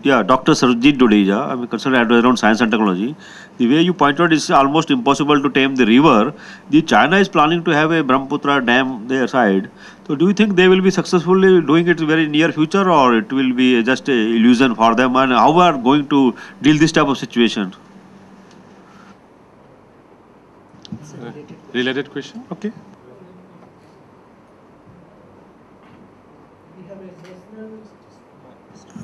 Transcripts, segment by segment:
Yeah, Dr. Sarojit Dodeja, I'm a consultant advisor on science and technology. The way you pointed out, it's almost impossible to tame the river. The China is planning to have a Brahmaputra dam their side. So do you think they will be successfully doing it very near future, or it will be just a illusion for them? And how are going to deal this type of situation? Related question? Okay.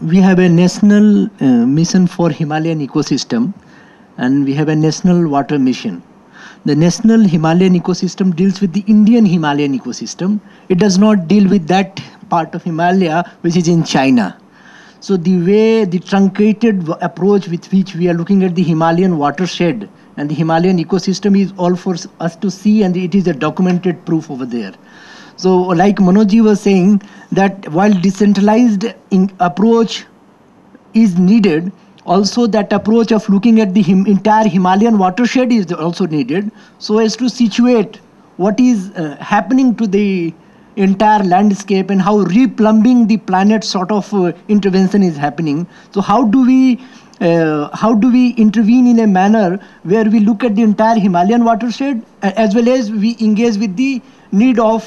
We have a national mission for Himalayan ecosystem, and we have a national water mission. The national Himalayan ecosystem deals with the Indian Himalayan ecosystem. It does not deal with that part of Himalaya which is in China. So the way, the truncated approach with which we are looking at the Himalayan watershed and the Himalayan ecosystem is all for us to see, and it is a documented proof over there. So like Manoj was saying, that while decentralized approach is needed, also that approach of looking at the entire Himalayan watershed is also needed, so as to situate what is happening to the entire landscape and how replumbing the planet sort of intervention is happening. So how do we intervene in a manner where we look at the entire Himalayan watershed as well as we engage with the need of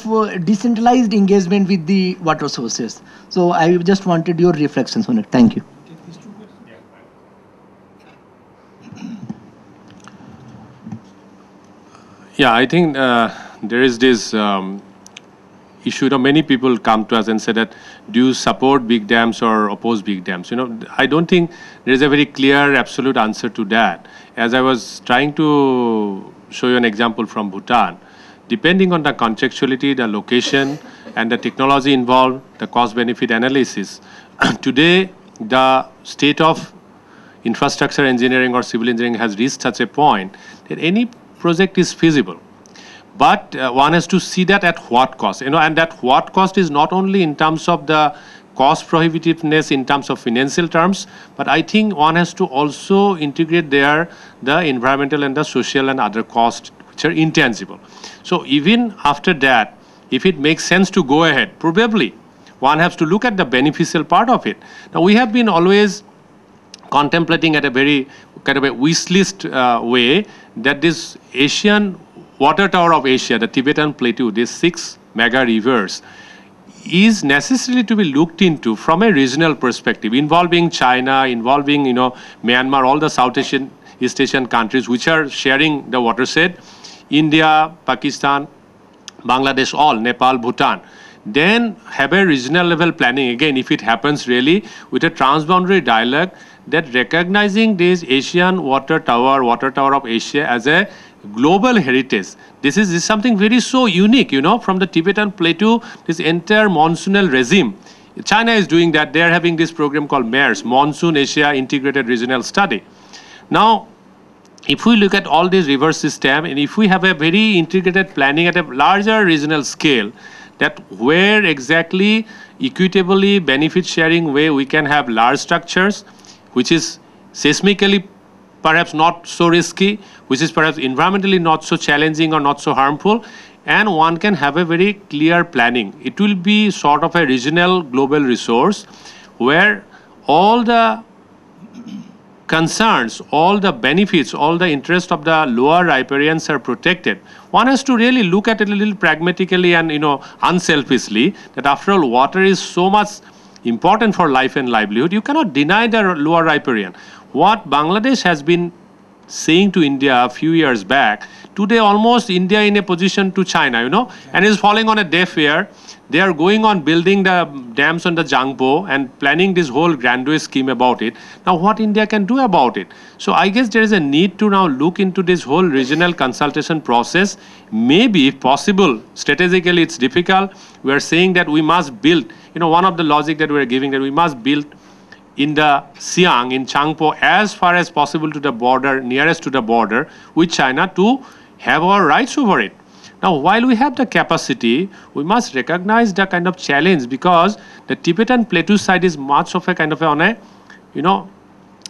decentralized engagement with the water sources. So I just wanted your reflections on it. Thank you. Yeah, I think there is this issue. Many people come to us and say that, do you support big dams or oppose big dams? I don't think there is a very clear, absolute answer to that. As I was trying to show you an example from Bhutan, depending on the contextuality, the location, and the technology involved, the cost-benefit analysis, today the state of infrastructure engineering or civil engineering has reached such a point that any project is feasible. But one has to see that at what cost, and that what cost is not only in terms of the cost prohibitiveness in terms of financial terms, but I think one has to also integrate there the environmental and the social and other costs which are intangible. So even after that, if it makes sense to go ahead, probably one has to look at the beneficial part of it. Now we have been always contemplating at a very kind of a wish list way that this Asian water tower of Asia, the Tibetan Plateau, these 6 mega rivers, is necessary to be looked into from a regional perspective, involving China, involving Myanmar, all the South Asian, East Asian countries which are sharing the watershed, India, Pakistan, Bangladesh, all, Nepal, Bhutan. Then have a regional level planning, again, if it happens really, with a transboundary dialogue that recognizing this Asian water tower of Asia as a global heritage. This is something very so unique, from the Tibetan Plateau, this entire monsoonal regime. China is doing that. They are having this program called MERS, Monsoon Asia Integrated Regional Study. Now, if we look at all these river system, and if we have a very integrated planning at a larger regional scale, that where exactly equitably benefit sharing way we can have large structures, which is seismically perhaps not so risky, which is perhaps environmentally not so challenging or not so harmful, and one can have a very clear planning. It will be sort of a regional global resource where all the concerns, all the benefits, all the interest of the lower riparians are protected. One has to really look at it a little pragmatically and unselfishly, that after all water is so much important for life and livelihood. You cannot deny the lower riparian. What Bangladesh has been saying to India a few years back, today almost India in a position to China, and is falling on a deaf ear. They are going on building the dams on the Jangpo and planning this whole grandiose scheme about it. Now what India can do about it? So I guess there is a need to now look into this whole regional consultation process. Maybe if possible, strategically it's difficult. We are saying that we must build, one of the logic that we are giving, that we must build in the Siang, in Changpo, as far as possible to the border, nearest to the border with China, to have our rights over it. Now, while we have the capacity, we must recognize the kind of challenge, because the Tibetan Plateau side is much of a kind of on a,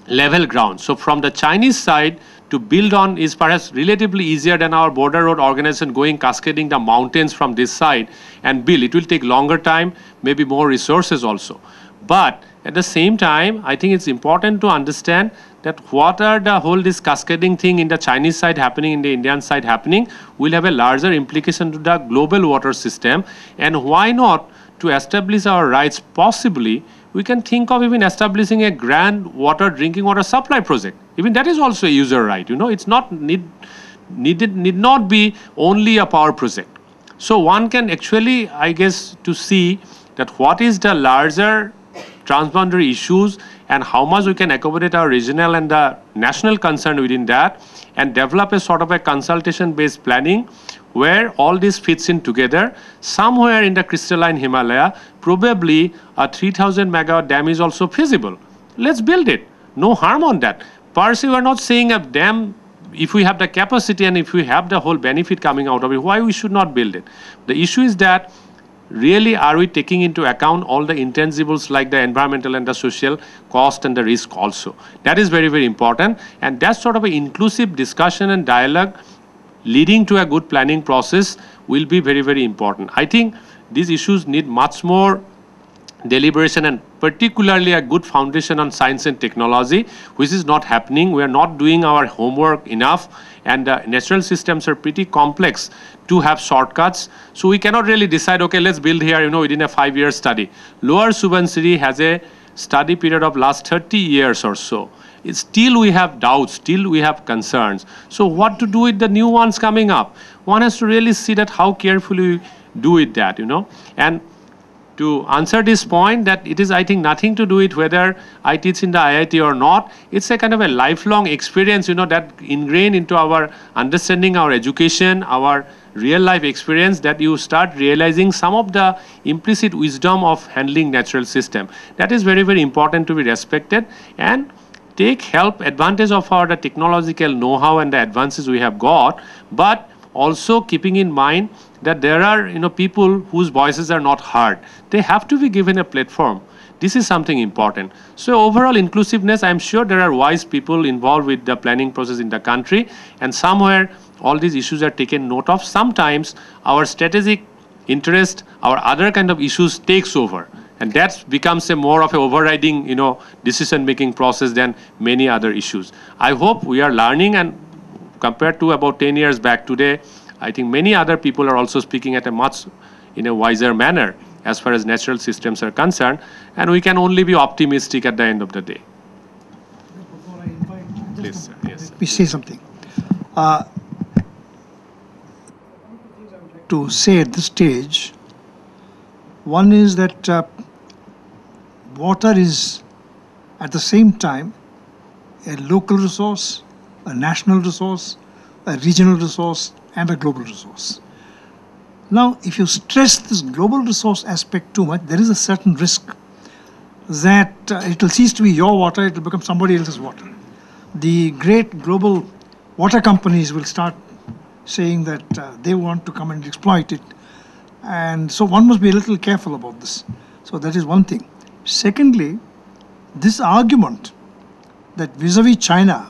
level ground. So from the Chinese side to build on is perhaps relatively easier than our border road organization going cascading the mountains from this side and build. It will take longer time, maybe more resources also. But At the same time, I think it's important to understand that what are the whole this cascading thing in the Chinese side happening, in the Indian side happening, will have a larger implication to the global water system. And why not, to establish our rights possibly, we can think of even establishing a grand drinking water supply project. Even that is also a user right. It's not need not be only a power project. So one can actually, I guess, to see that what is the larger transboundary issues and how much we can accommodate our regional and the national concern within that, and develop a sort of a consultation-based planning where all this fits in together. Somewhere in the crystalline Himalaya, probably a 3,000 megawatt dam is also feasible. Let's build it. No harm on that. Per se, we're not saying a dam, if we have the capacity and if we have the whole benefit coming out of it, why we should not build it? The issue is that really, are we taking into account all the intangibles like the environmental and the social cost and the risk also? That is very, very important. And that sort of an inclusive discussion and dialogue leading to a good planning process will be very, very important. I think these issues need much more deliberation and particularly a good foundation on science and technology, which is not happening. We are not doing our homework enough, and natural systems are pretty complex to have shortcuts. So we cannot really decide, okay, let's build here, within a 5-year study. Lower Subansiri has a study period of last 30 years or so. Still we have doubts, still we have concerns. So what to do with the new ones coming up? One has to really see that how carefully we do with that, And to answer this point, that it is, I think, nothing to do with whether I teach in the IIT or not. It's a kind of a lifelong experience, that ingrained into our understanding, our education, our real life experience, that you start realizing some of the implicit wisdom of handling natural system. That is very, very important to be respected, and take advantage of the technological know-how and the advances we have got, but also keeping in mind that there are people whose voices are not heard. They have to be given a platform. This is something important. So overall inclusiveness, I'm sure there are wise people involved with the planning process in the country, and somewhere all these issues are taken note of. Sometimes our strategic interest, our other kind of issues takes over, and that becomes a more of a overriding decision-making process than many other issues. I hope we are learning, and compared to about 10 years back today, I think many other people are also speaking at a much wiser manner as far as natural systems are concerned, and we can only be optimistic at the end of the day. Before I invite, Please, sir. Yes, sir. Let me say something. To say at this stage, one is that water is at the same time a local resource, a national resource, a regional resource, and a global resource. Now, if you stress this global resource aspect too much, there is a certain risk that it will cease to be your water, it will become somebody else's water. The great global water companies will start saying that they want to come and exploit it. And so one must be a little careful about this. So that is one thing. Secondly, this argument that vis-a-vis China,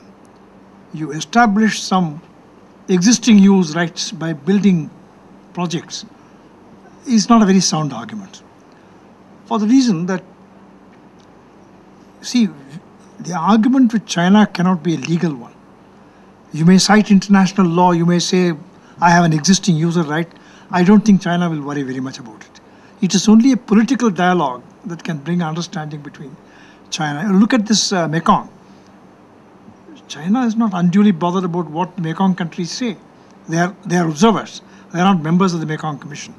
you establish some existing use rights by building projects is not a very sound argument. For the reason that, see, the argument with China cannot be a legal one. You may cite international law, you may say, I have an existing user right. I don't think China will worry very much about it. It is only a political dialogue that can bring understanding between China. Look at this Mekong. China is not unduly bothered about what Mekong countries say. They are observers. They are not members of the Mekong Commission.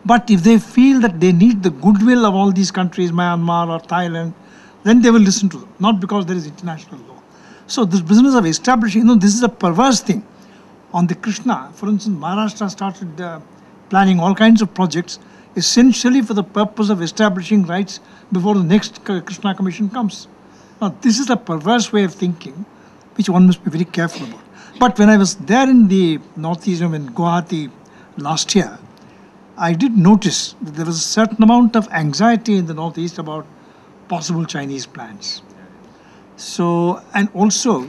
But if they feel that they need the goodwill of all these countries, Myanmar or Thailand, then they will listen to them, not because there is international law. So this business of establishing, this is a perverse thing. On the Krishna, for instance, Maharashtra started planning all kinds of projects essentially for the purpose of establishing rights before the next Krishna Commission comes. Now, this is a perverse way of thinking, which one must be very careful about. But when I was there in the northeast, in Guwahati last year, I did notice that there was a certain amount of anxiety in the northeast about possible Chinese plans. So, and also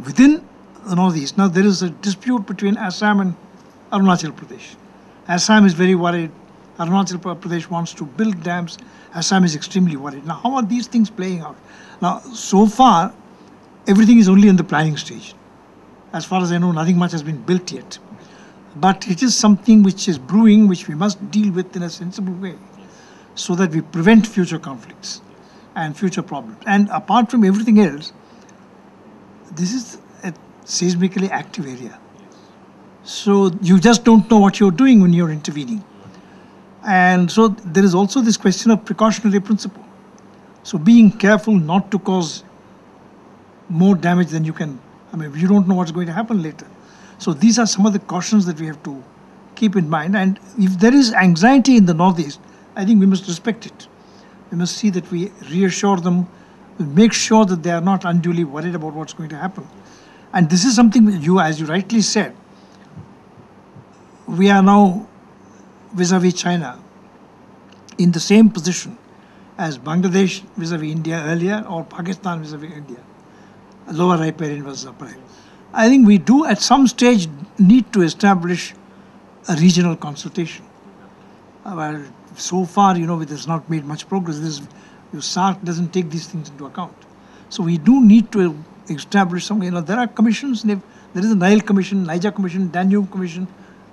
within the northeast, now there is a dispute between Assam and Arunachal Pradesh. Assam is very worried, Arunachal Pradesh wants to build dams. Assam is extremely worried. Now, how are these things playing out? Now, so far, everything is only in the planning stage. As far as I know, nothing much has been built yet. But it is something which is brewing, which we must deal with in a sensible way, so that we prevent future conflicts and future problems. And apart from everything else, this is a seismically active area. So you just don't know what you're doing when you're intervening. And so there is also this question of precautionary principle. So being careful not to cause more damage than you can. I mean, you don't know what's going to happen later. So these are some of the cautions that we have to keep in mind. And if there is anxiety in the Northeast, I think we must respect it. We must see that we reassure them, make sure that they are not unduly worried about what's going to happen. And this is something that you, as you rightly said, we are now vis-a-vis China in the same position as Bangladesh vis-a-vis India earlier, or Pakistan vis-a-vis India. Lower riparian versus upper riparian. I think we do at some stage need to establish a regional consultation. Well, so far, it has not made much progress. SARC doesn't take these things into account. So we do need to establish some, there are commissions. There is a Nile Commission, Niger Commission, Danube Commission,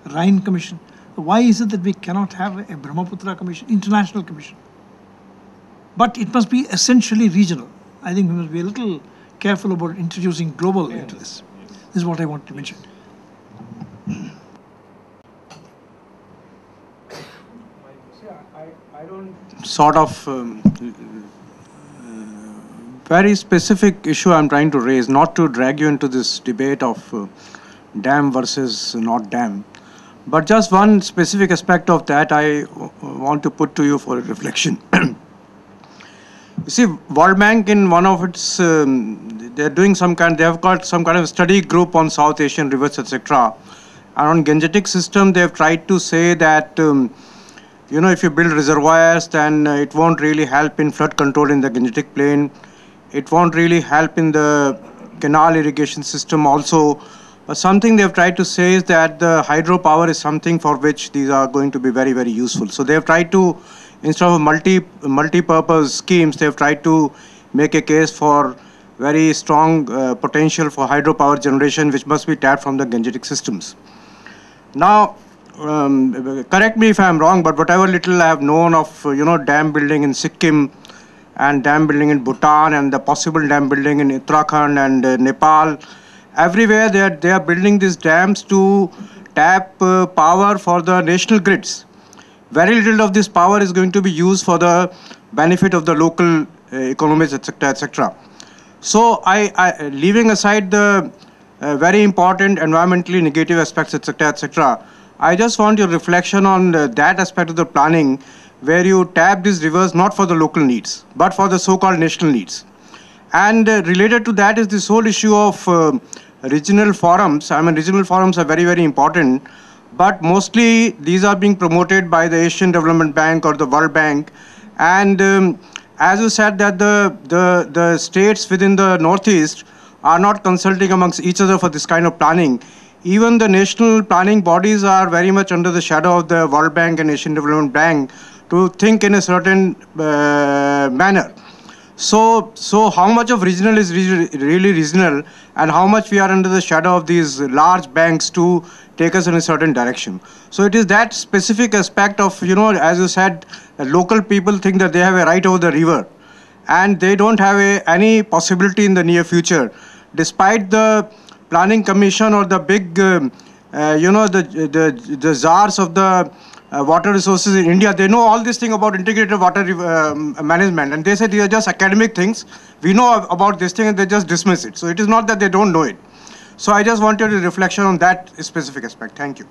Rhine Commission. Why is it that we cannot have a Brahmaputra Commission, international commission? But it must be essentially regional. I think we must be a little careful about introducing global into this. This is what I want to mention. I don't sort of very specific issue I'm trying to raise, not to drag you into this debate of dam versus not dam, but just one specific aspect of that I want to put to you for reflection. You see, World Bank in one of its, they're doing they have got some kind of study group on South Asian rivers, etc. And on Gangetic system, they have tried to say that, if you build reservoirs, then it won't really help in flood control in the Gangetic plain. It won't really help in the canal irrigation system also. Something they have tried to say is that the hydropower is something for which these are going to be very, very useful. So they have tried to, instead of multi-purpose schemes, they have tried to make a case for very strong potential for hydropower generation, which must be tapped from the Gangetic systems. Now, correct me if I am wrong, but whatever little I have known of, dam building in Sikkim and dam building in Bhutan and the possible dam building in Uttarakhand and Nepal, everywhere they are building these dams to tap power for the national grids. Very little of this power is going to be used for the benefit of the local economies, etc., etc. So, leaving aside the very important environmentally negative aspects, etc., etc., I just want your reflection on that aspect of the planning where you tap these rivers not for the local needs, but for the so-called national needs. And related to that is this whole issue of regional forums. I mean, regional forums are very, very important, but mostly these are being promoted by the Asian Development Bank or the World Bank. And as you said that the states within the Northeast are not consulting amongst each other for this kind of planning. Even the national planning bodies are very much under the shadow of the World Bank and Asian Development Bank to think in a certain manner. So how much of regional is really regional, and how much we are under the shadow of these large banks to take us in a certain direction. So it is that specific aspect of, as you said, local people think that they have a right over the river, and they don't have any possibility in the near future, despite the planning commission or the big, the czars of the water resources in India. They know all this thing about integrated water management, and they say these are just academic things. We know about this thing and they just dismiss it. So it is not that they don't know it. So I just wanted a reflection on that specific aspect. Thank you.